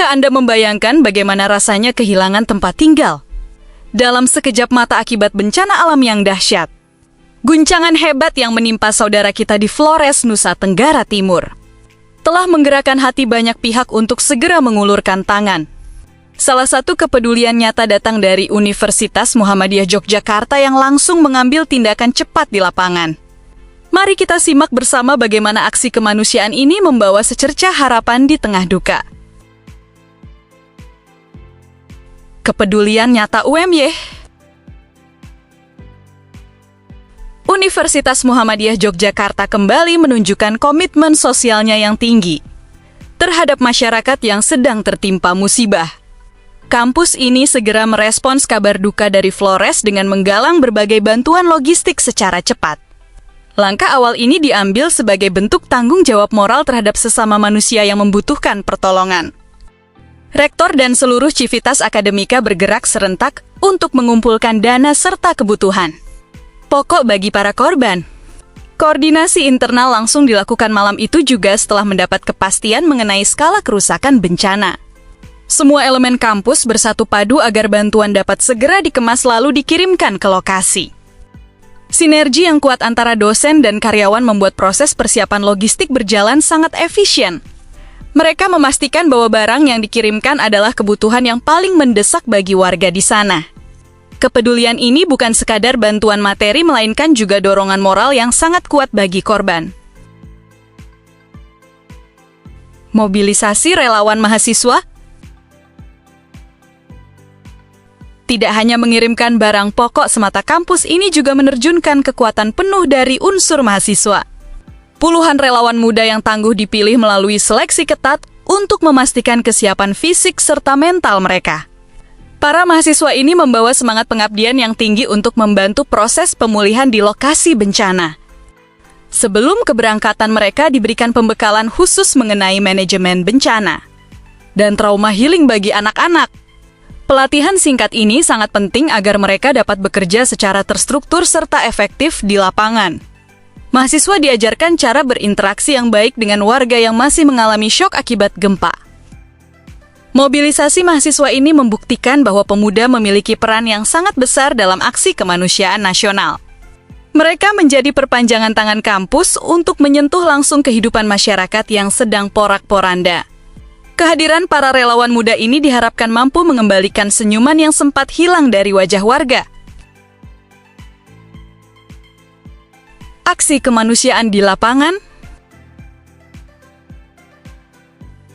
Pernahkah Anda membayangkan bagaimana rasanya kehilangan tempat tinggal dalam sekejap mata akibat bencana alam yang dahsyat? Guncangan hebat yang menimpa saudara kita di Flores, Nusa Tenggara Timur telah menggerakkan hati banyak pihak untuk segera mengulurkan tangan. Salah satu kepedulian nyata datang dari Universitas Muhammadiyah Yogyakarta yang langsung mengambil tindakan cepat di lapangan. Mari kita simak bersama bagaimana aksi kemanusiaan ini membawa secercah harapan di tengah duka. Kepedulian nyata UMY. Universitas Muhammadiyah Yogyakarta kembali menunjukkan komitmen sosialnya yang tinggi terhadap masyarakat yang sedang tertimpa musibah. Kampus ini segera merespons kabar duka dari Flores dengan menggalang berbagai bantuan logistik secara cepat. Langkah awal ini diambil sebagai bentuk tanggung jawab moral terhadap sesama manusia yang membutuhkan pertolongan. Rektor dan seluruh Civitas Akademika bergerak serentak untuk mengumpulkan dana serta kebutuhan pokok bagi para korban. Koordinasi internal langsung dilakukan malam itu juga setelah mendapat kepastian mengenai skala kerusakan bencana. Semua elemen kampus bersatu padu agar bantuan dapat segera dikemas lalu dikirimkan ke lokasi. Sinergi yang kuat antara dosen dan karyawan membuat proses persiapan logistik berjalan sangat efisien. Mereka memastikan bahwa barang yang dikirimkan adalah kebutuhan yang paling mendesak bagi warga di sana. Kepedulian ini bukan sekadar bantuan materi, melainkan juga dorongan moral yang sangat kuat bagi korban. Mobilisasi relawan mahasiswa tidak hanya mengirimkan barang pokok semata, kampus ini juga menerjunkan kekuatan penuh dari unsur mahasiswa. Puluhan relawan muda yang tangguh dipilih melalui seleksi ketat untuk memastikan kesiapan fisik serta mental mereka. Para mahasiswa ini membawa semangat pengabdian yang tinggi untuk membantu proses pemulihan di lokasi bencana. Sebelum keberangkatan mereka diberikan pembekalan khusus mengenai manajemen bencana dan trauma healing bagi anak-anak. Pelatihan singkat ini sangat penting agar mereka dapat bekerja secara terstruktur serta efektif di lapangan. Mahasiswa diajarkan cara berinteraksi yang baik dengan warga yang masih mengalami syok akibat gempa. Mobilisasi mahasiswa ini membuktikan bahwa pemuda memiliki peran yang sangat besar dalam aksi kemanusiaan nasional. Mereka menjadi perpanjangan tangan kampus untuk menyentuh langsung kehidupan masyarakat yang sedang porak-poranda. Kehadiran para relawan muda ini diharapkan mampu mengembalikan senyuman yang sempat hilang dari wajah warga. Aksi kemanusiaan di lapangan.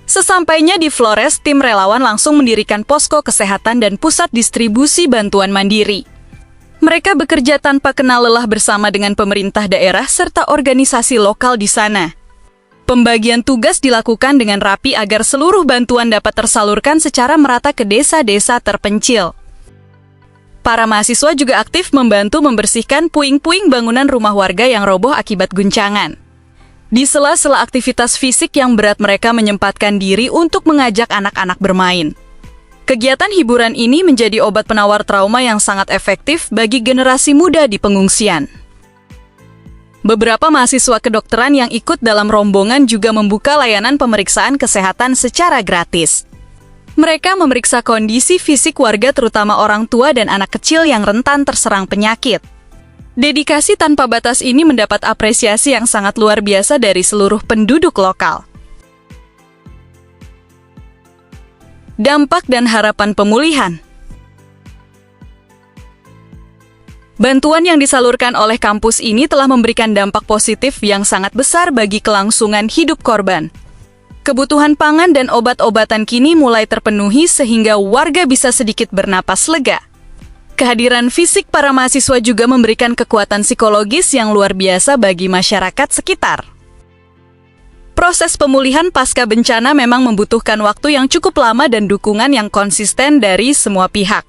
Sesampainya di Flores, tim relawan langsung mendirikan posko kesehatan dan pusat distribusi bantuan mandiri. Mereka bekerja tanpa kenal lelah bersama dengan pemerintah daerah serta organisasi lokal di sana. Pembagian tugas dilakukan dengan rapi agar seluruh bantuan dapat tersalurkan secara merata ke desa-desa terpencil. Para mahasiswa juga aktif membantu membersihkan puing-puing bangunan rumah warga yang roboh akibat guncangan. Di sela-sela aktivitas fisik yang berat, mereka menyempatkan diri untuk mengajak anak-anak bermain. Kegiatan hiburan ini menjadi obat penawar trauma yang sangat efektif bagi generasi muda di pengungsian. Beberapa mahasiswa kedokteran yang ikut dalam rombongan juga membuka layanan pemeriksaan kesehatan secara gratis. Mereka memeriksa kondisi fisik warga, terutama orang tua dan anak kecil yang rentan terserang penyakit. Dedikasi tanpa batas ini mendapat apresiasi yang sangat luar biasa dari seluruh penduduk lokal. Dampak dan harapan pemulihan. Bantuan yang disalurkan oleh kampus ini telah memberikan dampak positif yang sangat besar bagi kelangsungan hidup korban. Kebutuhan pangan dan obat-obatan kini mulai terpenuhi sehingga warga bisa sedikit bernapas lega. Kehadiran fisik para mahasiswa juga memberikan kekuatan psikologis yang luar biasa bagi masyarakat sekitar. Proses pemulihan pasca bencana memang membutuhkan waktu yang cukup lama dan dukungan yang konsisten dari semua pihak.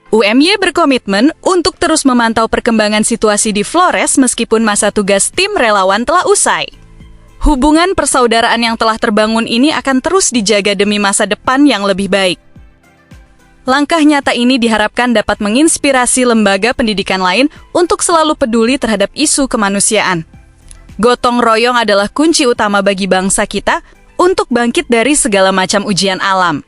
UMY berkomitmen untuk terus memantau perkembangan situasi di Flores meskipun masa tugas tim relawan telah usai. Hubungan persaudaraan yang telah terbangun ini akan terus dijaga demi masa depan yang lebih baik. Langkah nyata ini diharapkan dapat menginspirasi lembaga pendidikan lain untuk selalu peduli terhadap isu kemanusiaan. Gotong royong adalah kunci utama bagi bangsa kita untuk bangkit dari segala macam ujian alam.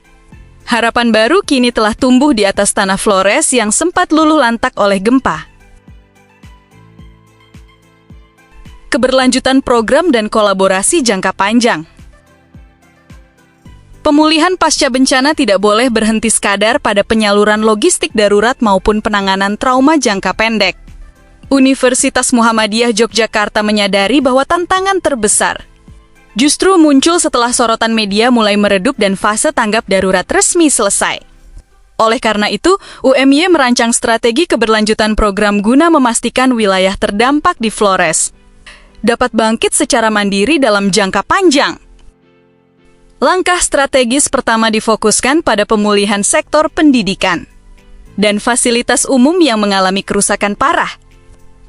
Harapan baru kini telah tumbuh di atas tanah Flores yang sempat luluh lantak oleh gempa. Keberlanjutan program dan kolaborasi jangka panjang. Pemulihan pasca bencana tidak boleh berhenti sekadar pada penyaluran logistik darurat maupun penanganan trauma jangka pendek. Universitas Muhammadiyah Yogyakarta menyadari bahwa tantangan terbesar justru muncul setelah sorotan media mulai meredup dan fase tanggap darurat resmi selesai. Oleh karena itu, UMY merancang strategi keberlanjutan program guna memastikan wilayah terdampak di Flores dapat bangkit secara mandiri dalam jangka panjang. Langkah strategis pertama difokuskan pada pemulihan sektor pendidikan dan fasilitas umum yang mengalami kerusakan parah.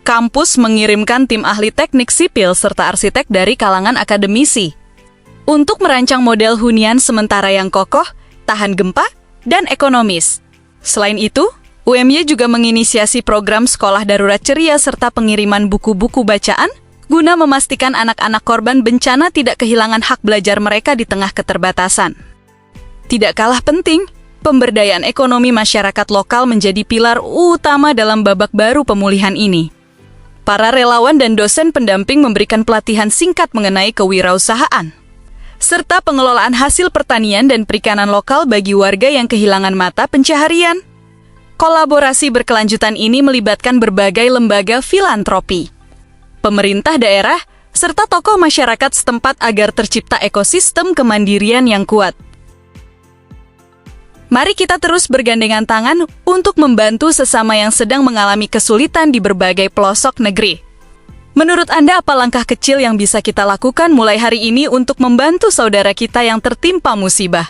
Kampus mengirimkan tim ahli teknik sipil serta arsitek dari kalangan akademisi untuk merancang model hunian sementara yang kokoh, tahan gempa, dan ekonomis. Selain itu, UMY juga menginisiasi program sekolah darurat ceria serta pengiriman buku-buku bacaan guna memastikan anak-anak korban bencana tidak kehilangan hak belajar mereka di tengah keterbatasan. Tidak kalah penting, pemberdayaan ekonomi masyarakat lokal menjadi pilar utama dalam babak baru pemulihan ini. Para relawan dan dosen pendamping memberikan pelatihan singkat mengenai kewirausahaan, serta pengelolaan hasil pertanian dan perikanan lokal bagi warga yang kehilangan mata pencaharian. Kolaborasi berkelanjutan ini melibatkan berbagai lembaga filantropi, pemerintah daerah, serta tokoh masyarakat setempat agar tercipta ekosistem kemandirian yang kuat. Mari kita terus bergandengan tangan untuk membantu sesama yang sedang mengalami kesulitan di berbagai pelosok negeri. Menurut Anda, apa langkah kecil yang bisa kita lakukan mulai hari ini untuk membantu saudara kita yang tertimpa musibah?